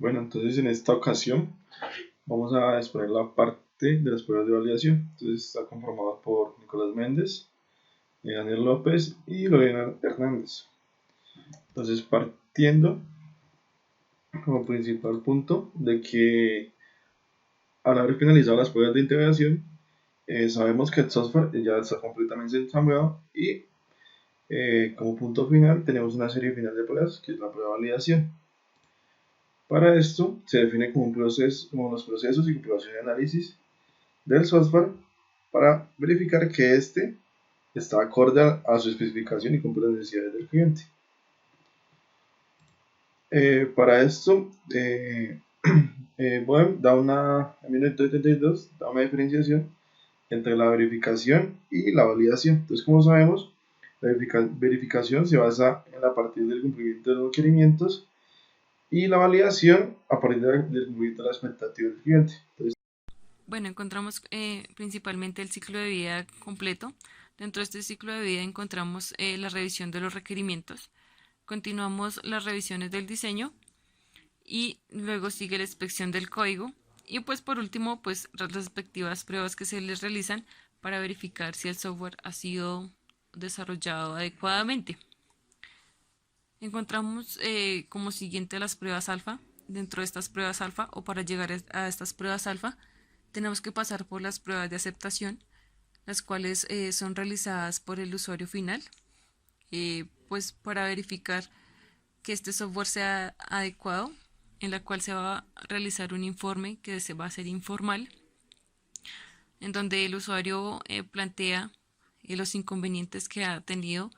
Bueno, entonces en esta ocasión vamos a exponer la parte de las pruebas de validación. Entonces está conformado por Nicolás Méndez, Daniel López y Lorena Hernández. Entonces partiendo como principal punto de que al haber finalizado las pruebas de integración, sabemos que el software ya está completamente ensambleado y como punto final tenemos una serie final de pruebas que es la prueba de validación. Para esto se define como los procesos y comprobación y análisis del software para verificar que éste está acorde a su especificación y cumple las necesidades del cliente. Para esto, Boehm da en 1982 da una diferenciación entre la verificación y la validación. Entonces, como sabemos, la verificación se basa en a partir del cumplimiento de los requerimientos y la validación a partir del cumplimiento de la expectativa del cliente. Entonces, Bueno, encontramos principalmente el ciclo de vida completo. Dentro de este ciclo de vida encontramos la revisión de los requerimientos. Continuamos las revisiones del diseño y luego sigue la inspección del código. Y pues por último, pues las respectivas pruebas que se les realizan para verificar si el software ha sido desarrollado adecuadamente. Encontramos como siguiente las pruebas alfa. Dentro de estas pruebas alfa o para llegar a estas pruebas alfa tenemos que pasar por las pruebas de aceptación, las cuales son realizadas por el usuario final, pues para verificar que este software sea adecuado, en la cual se va a realizar un informe que se va a hacer informal, en donde el usuario plantea los inconvenientes que ha tenido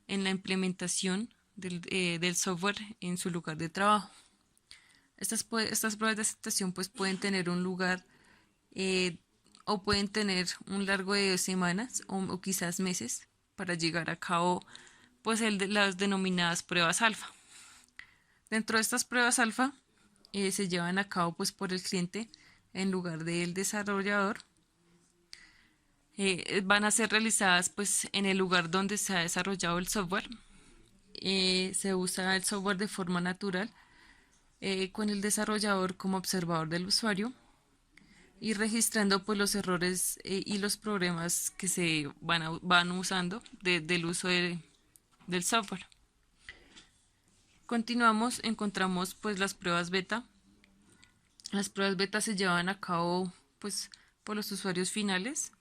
en la implementación del software en su lugar de trabajo. Estas pruebas de aceptación pues pueden tener un lugar eh, o pueden tener un largo de semanas o quizás meses para llegar a cabo pues las denominadas pruebas alfa. Dentro de estas pruebas alfa se llevan a cabo pues por el cliente en lugar del desarrollador. Van a ser realizadas pues en el lugar donde se ha desarrollado el software. Se usa el software de forma natural con el desarrollador como observador del usuario y registrando pues los errores y los problemas que se van usando del uso del software. Continuamos, encontramos pues las pruebas beta. Las pruebas beta se llevan a cabo pues por los usuarios finales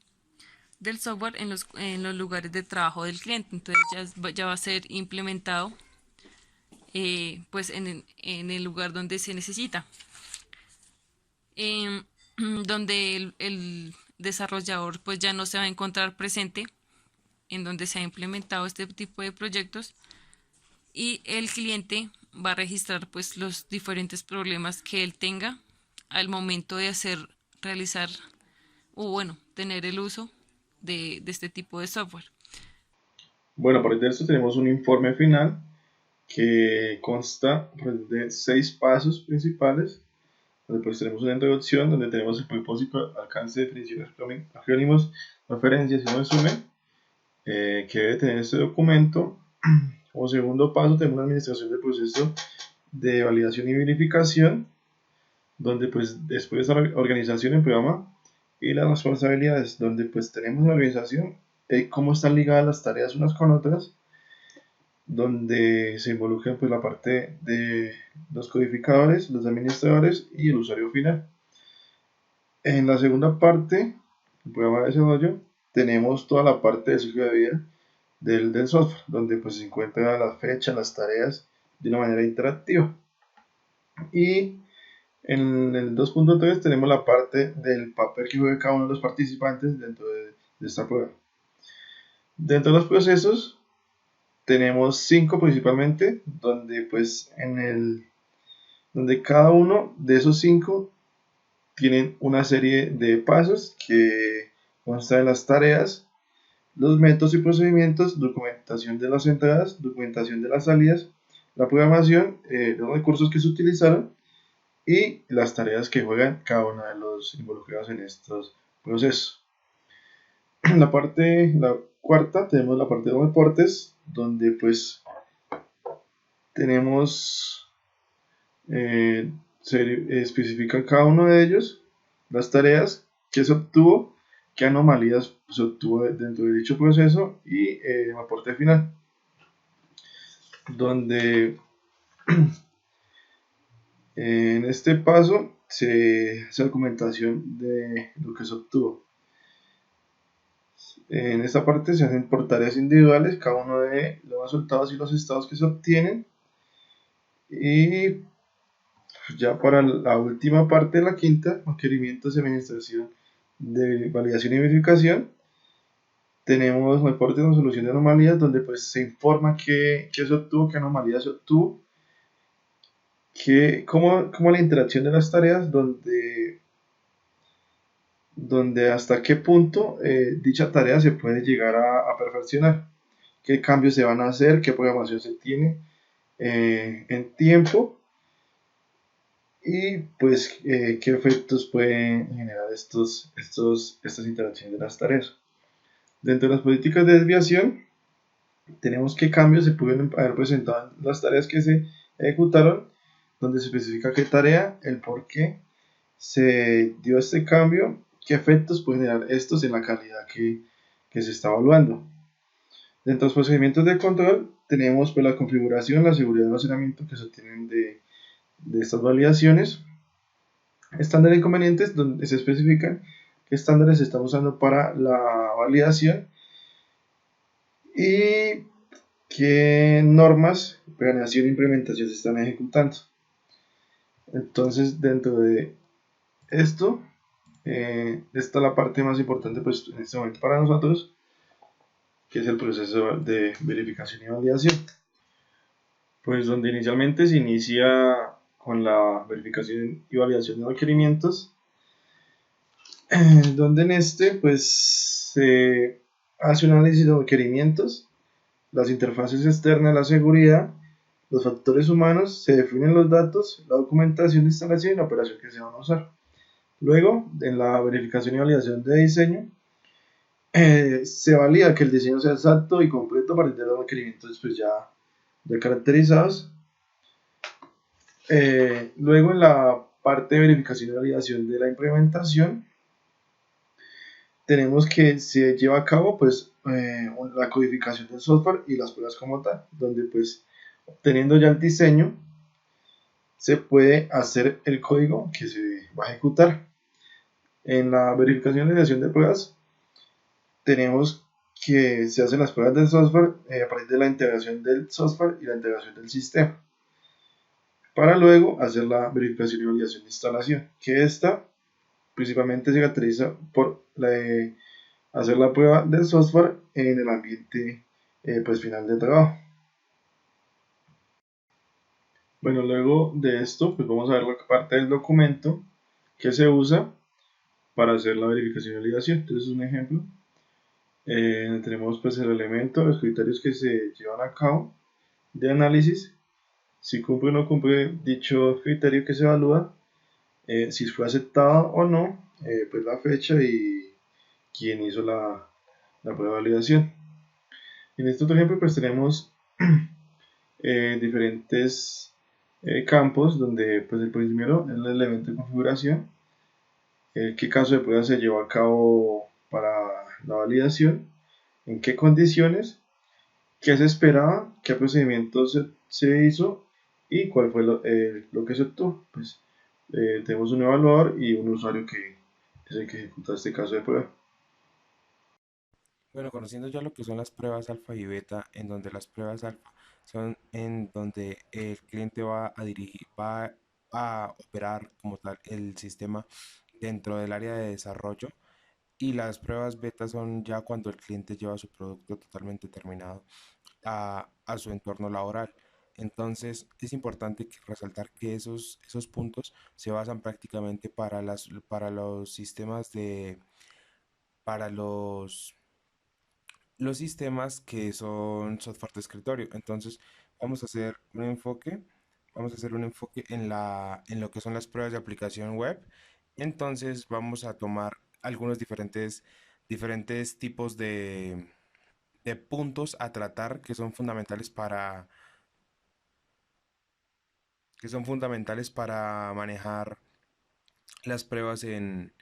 del software en los lugares de trabajo del cliente. Entonces ya va a ser implementado pues en el lugar donde se necesita. Eh, donde el desarrollador pues ya no se va a encontrar presente en donde se ha implementado este tipo de proyectos y el cliente va a registrar pues los diferentes problemas que él tenga al momento de realizar o bueno, tener el uso de este tipo de software. bueno, a partir de esto tenemos un informe final que consta pues, de 6 pasos principales, donde pues tenemos una introducción, donde tenemos el propósito, alcance, definiciones, acrónimos, referencias y un resumen que debe tener este documento. Como segundo paso tenemos una administración del proceso de validación y verificación, donde pues después de la organización en programa y las responsabilidades, donde pues tenemos la organización, cómo están ligadas las tareas unas con otras, donde se involucran pues la parte de los codificadores, los administradores y el usuario final. En la segunda parte, el programa de desarrollo, tenemos toda la parte de ciclo de vida del software, donde pues se encuentran las fechas, las tareas de una manera interactiva. Y en el 2.3 tenemos la parte del papel que juega cada uno de los participantes dentro de esta prueba. Dentro de los procesos tenemos 5 principalmente, donde pues donde cada uno de esos 5 tienen una serie de pasos que constan de las tareas, los métodos y procedimientos, documentación de las entradas, documentación de las salidas, la programación, los recursos que se utilizaron y las tareas que juegan cada uno de los involucrados en estos procesos. La cuarta tenemos la parte de los reportes, donde pues tenemos se especifica cada uno de ellos, las tareas que se obtuvo, qué anomalías se obtuvo dentro de dicho proceso y reporte final, donde en este paso se hace documentación de lo que se obtuvo. En esta parte se hacen por tareas individuales cada uno de los resultados y los estados que se obtienen. Y ya para la última parte de la quinta, requerimientos de administración de validación y verificación, tenemos reporte de resolución de anomalías donde pues se informa qué se obtuvo, qué anomalías se obtuvo, cómo la interacción de las tareas, donde hasta qué punto dicha tarea se puede llegar a perfeccionar, qué cambios se van a hacer, qué programación se tiene en tiempo y pues qué efectos pueden generar estas interacciones de las tareas. Dentro de las políticas de desviación, tenemos qué cambios se pueden haber presentado en las tareas que se ejecutaron, donde se especifica qué tarea, el por qué se dio este cambio, qué efectos pueden generar estos en la calidad que se está evaluando. Dentro de los procedimientos de control, tenemos pues, la configuración, la seguridad y el almacenamiento que se obtienen de estas validaciones. Estándares inconvenientes, donde se especifican qué estándares se están usando para la validación y qué normas, planeación e implementación se están ejecutando. Entonces, dentro de esto, esta es la parte más importante pues, en este momento para nosotros, que es el proceso de verificación y validación. Pues donde inicialmente se inicia con la verificación y validación de requerimientos, donde en este pues se hace un análisis de requerimientos, las interfaces externas, la seguridad, los factores humanos, se definen los datos, la documentación de instalación y la operación que se van a usar. Luego, en la verificación y validación de diseño, se valida que el diseño sea exacto y completo a partir de los requerimientos pues, ya caracterizados. Luego, en la parte de verificación y validación de la implementación, tenemos que se lleva a cabo pues, la codificación del software y las pruebas como tal, donde pues teniendo ya el diseño, se puede hacer el código que se va a ejecutar. En la verificación y validación de pruebas, tenemos que se hacen las pruebas del software a partir de la integración del software y la integración del sistema, para luego hacer la verificación y validación de instalación, que esta principalmente se caracteriza por hacer la prueba del software en el ambiente pues, final de trabajo. Bueno, luego de esto, pues vamos a ver la parte del documento que se usa para hacer la verificación y validación. Entonces, un ejemplo, tenemos pues el elemento, los criterios que se llevan a cabo de análisis, si cumple o no cumple dicho criterio que se evalúa, si fue aceptado o no, pues la fecha y quién hizo la prueba de validación. En este otro ejemplo pues tenemos diferentes campos donde pues el primero es el elemento de configuración, qué caso de prueba se llevó a cabo para la validación, en qué condiciones, qué se esperaba, qué procedimiento se hizo y cuál fue lo que se obtuvo. Pues, tenemos un evaluador y un usuario que es el que ejecuta este caso de prueba. Bueno, conociendo ya lo que son las pruebas alfa y beta, en donde las pruebas alfa son en donde el cliente va a dirigir, va a operar como tal el sistema dentro del área de desarrollo, y las pruebas beta son ya cuando el cliente lleva su producto totalmente terminado a su entorno laboral. Entonces es importante resaltar que esos puntos se basan prácticamente para los sistemas para los sistemas que son software de escritorio. Entonces, vamos a hacer un enfoque, vamos a hacer un enfoque en lo que son las pruebas de aplicación web. Entonces, vamos a tomar algunos diferentes tipos de puntos a tratar que son fundamentales que son fundamentales para manejar las pruebas en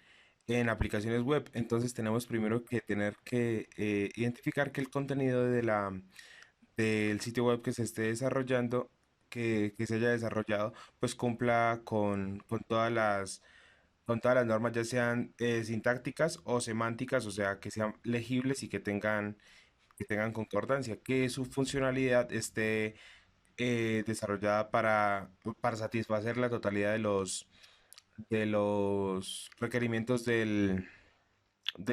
aplicaciones web. Entonces tenemos primero que tener que identificar que el contenido del sitio web que se esté desarrollando, que se haya desarrollado, pues cumpla con todas las normas, ya sean sintácticas o semánticas, o sea, que sean legibles y que tengan concordancia, que su funcionalidad esté desarrollada para satisfacer la totalidad de los requerimientos del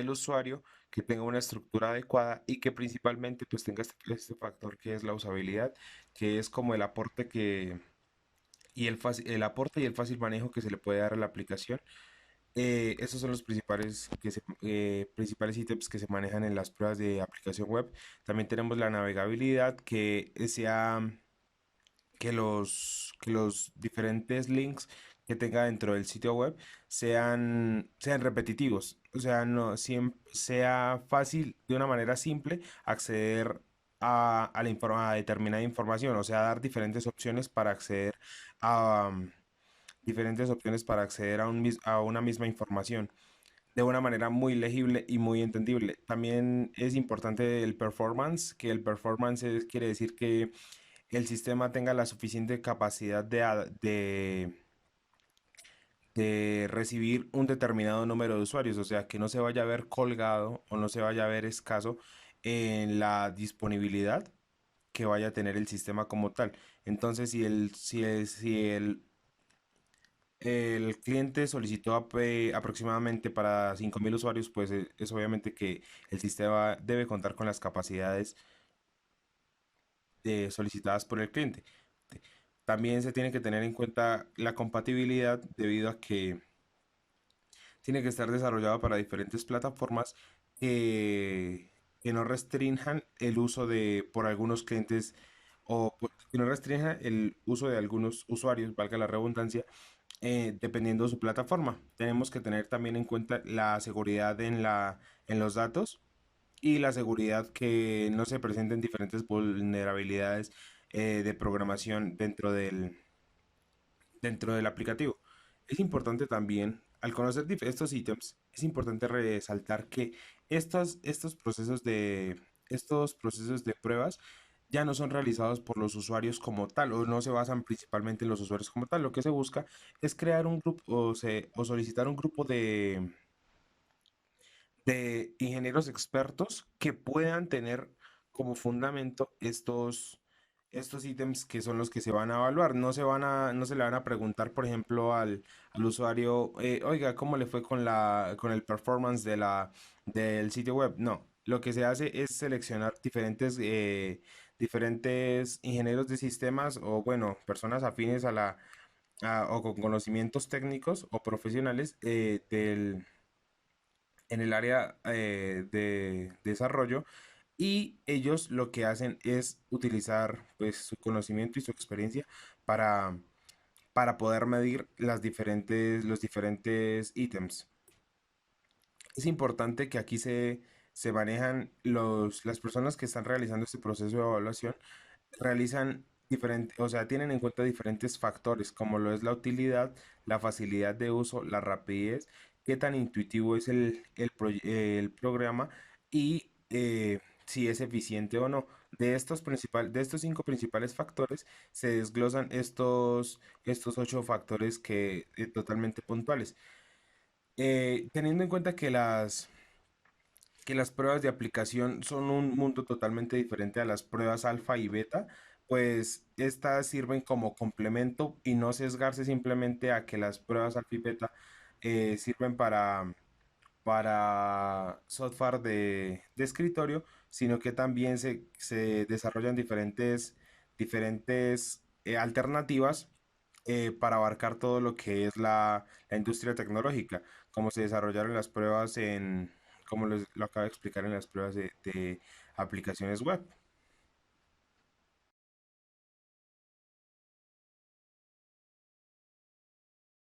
usuario, que tenga una estructura adecuada y que principalmente pues tenga este factor que es la usabilidad, que es como el aporte el aporte y el fácil manejo que se le puede dar a la aplicación. Esos son los principales ítems que se manejan en las pruebas de aplicación web. También tenemos la navegabilidad, que los diferentes links que tenga dentro del sitio web sean repetitivos. O sea, no sea fácil de una manera simple acceder a determinada información. O sea, dar diferentes opciones para acceder a una misma información de una manera muy legible y muy entendible. También es importante el performance, que el performance quiere decir que el sistema tenga la suficiente capacidad de recibir un determinado número de usuarios, o sea, que no se vaya a ver colgado o no se vaya a ver escaso en la disponibilidad que vaya a tener el sistema como tal. Entonces, si el cliente solicitó aproximadamente para 5.000 usuarios, pues es obviamente que el sistema debe contar con las capacidades solicitadas por el cliente. También se tiene que tener en cuenta la compatibilidad debido a que tiene que estar desarrollado para diferentes plataformas que no restrinjan el uso por algunos clientes que no restrinjan el uso de algunos usuarios, valga la redundancia, dependiendo de su plataforma. Tenemos que tener también en cuenta la seguridad en los datos y la seguridad que no se presenten diferentes vulnerabilidades de programación dentro del aplicativo. Es importante también, al conocer estos ítems, es importante resaltar que estos procesos de pruebas ya no son realizados por los usuarios como tal, o no se basan principalmente en los usuarios como tal. Lo que se busca es crear un grupo o solicitar un grupo de ingenieros expertos que puedan tener como fundamento estos ítems que son los que se van a evaluar. No se le van a preguntar, por ejemplo, al usuario, oiga, ¿cómo le fue con el performance del sitio web? No. Lo que se hace es seleccionar diferentes ingenieros de sistemas o, bueno, personas afines o con conocimientos técnicos o profesionales en el área de desarrollo, y ellos lo que hacen es utilizar pues su conocimiento y su experiencia para, para poder medir los diferentes ítems. Es importante que aquí se manejan las personas que están realizando este proceso de evaluación, realizan o sea, tienen en cuenta diferentes factores, como lo es la utilidad, la facilidad de uso, la rapidez, qué tan intuitivo es el programa y si es eficiente o no. De estos cinco principales factores se desglosan estos ocho factores totalmente puntuales. Teniendo en cuenta que las pruebas de aplicación son un mundo totalmente diferente a las pruebas alfa y beta, pues estas sirven como complemento y no sesgarse simplemente a que las pruebas alfa y beta sirven para software de escritorio, sino que también se desarrollan diferentes alternativas para abarcar todo lo que es la industria tecnológica, como se desarrollaron las pruebas como lo acabo de explicar en las pruebas de aplicaciones web.